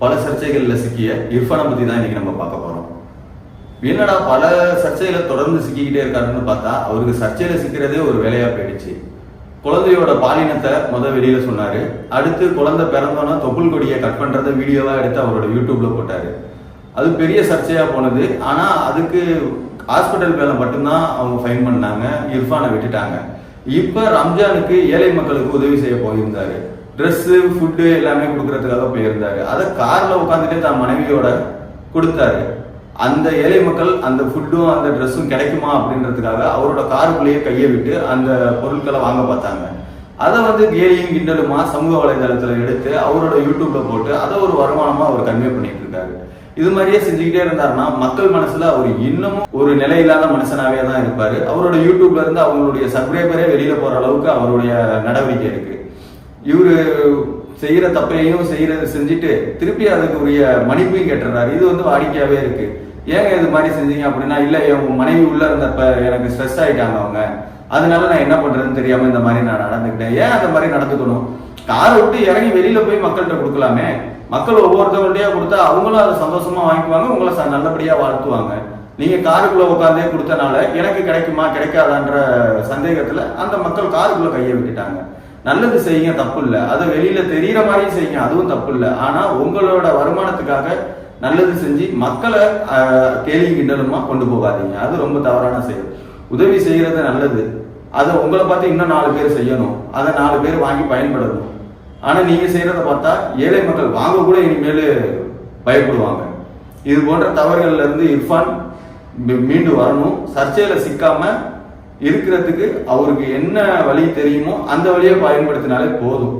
பல சர்ச்சைகளில் சிக்கிய இர்ஃபானை பற்றி தான் இன்னைக்கு நம்ம பார்க்க போகிறோம். என்னடா பல சர்ச்சைகளை தொடர்ந்து சிக்கிக்கிட்டே இருக்காருன்னு பார்த்தா அவருக்கு சர்ச்சையில் சிக்கிறதே ஒரு வேலையாக போயிடுச்சு. குழந்தையோட பாலினத்தை வெளியில சொன்னாரு. அடுத்து குழந்தை பிறந்தோன்னா தொப்புள் கொடியை கட் பண்றத வீடியோவா எடுத்து அவரோட யூடியூப்ல போட்டாரு. அது பெரிய சர்ச்சையா போனது. ஆனா அதுக்கு ஹாஸ்பிட்டல் வேலை மட்டும்தான் அவங்க ஃபைன் பண்ணாங்க, இர்ஃபானை விட்டுட்டாங்க. இப்ப ரம்ஜானுக்கு ஏழை மக்களுக்கு உதவி செய்ய போயிருந்தாரு. ட்ரெஸ் ஃபுட்டு எல்லாமே கொடுக்கறதுக்காக போயிருந்தாரு. அதை கார்ல உட்காந்துட்டு தன் மனைவியோட கொடுத்தாரு. அந்த ஏழை மக்கள் அந்த ஃபுட்டும் அந்த ட்ரெஸ்ஸும் கிடைக்குமா அப்படின்றதுக்காக அவரோட காருக்குள்ளேயே கையை விட்டு அந்த பொருட்களை வாங்க பார்த்தாங்க. அதை கேலியும் கிண்டலுமா சமூக வலைதளத்துல எடுத்து அவரோட யூடியூப்ல போட்டு அதை ஒரு வருமானமா அவர் கன்வே பண்ணிட்டு இருக்காரு. இது மாதிரியே செஞ்சுக்கிட்டே இருந்தாருன்னா மக்கள் மனசுல அவர் இன்னமும் ஒரு நிலையில்லாத மனுஷனாவே தான் இருப்பாரு. அவரோட யூடியூப்ல இருந்து அவங்களுடைய சப்ஸ்கிரைபரே வெளியில போற அளவுக்கு அவருடைய நடவடிக்கை இருக்கு. இவரு செய்யற தப்பையும் செஞ்சுட்டு திருப்பி அதுக்கு உரிய மன்னிப்பையும் கேட்டுறாரு. இது வாடிக்கையாவே இருக்கு. ஏங்க இது மாதிரி செஞ்சீங்க அப்படின்னா, இல்ல என் மனைவி உள்ள இருந்தப்ப எனக்கு ஸ்ட்ரெஸ் ஆயிட்டாங்க அவங்க, அதனால நான் என்ன பண்றதுன்னு தெரியாம இந்த மாதிரி நான் நடந்துக்கிட்டேன். ஏன் அந்த மாதிரி நடந்துக்கணும்? காரை விட்டு இறங்கி வெளியில போய் மக்கள்கிட்ட கொடுக்கலாமே. மக்கள் ஒவ்வொருத்தவங்கள்டையா கொடுத்தா அவங்களும் அதை சந்தோஷமா வாங்கிக்குவாங்க, உங்களை நல்லபடியா வாழ்த்துவாங்க. நீங்க காருக்குள்ள உட்காந்தே கொடுத்தனால எனக்கு கிடைக்குமா கிடைக்காதான்ற சந்தேகத்துல அந்த மக்கள் காருக்குள்ள கையை விட்டுட்டாங்க. நல்லது செய்யுங்க, தப்பு இல்லை. அதை வெளியில தெரியற மாதிரி செய்யுங்க, அதுவும் தப்பு இல்லை. ஆனா உங்களோட வருமானத்துக்காக நல்லது செஞ்சு மக்களை கேலி கிண்டலுமா கொண்டு போகாதீங்க. அது ரொம்ப தவறான செயல். உதவி செய்யறது நல்லது. அதை உங்களை பார்த்து இன்னும் 4 பேர் செய்யணும், அதை 4 பேர் வாங்கி பயன்படணும். ஆனா நீங்க செய்யறத பார்த்தா ஏழை மக்கள் வாங்க கூட இனிமேல் பயப்படுவாங்க. இது போன்ற தவறுகள்ல இருந்து இர்ஃபான் மீண்டு வரணும். சர்ச்சையில சிக்காம இருக்கிறதுக்கு அவருக்கு என்ன வழி தெரியுமோ அந்த வழியை பயன்படுத்தினாலே போதும்.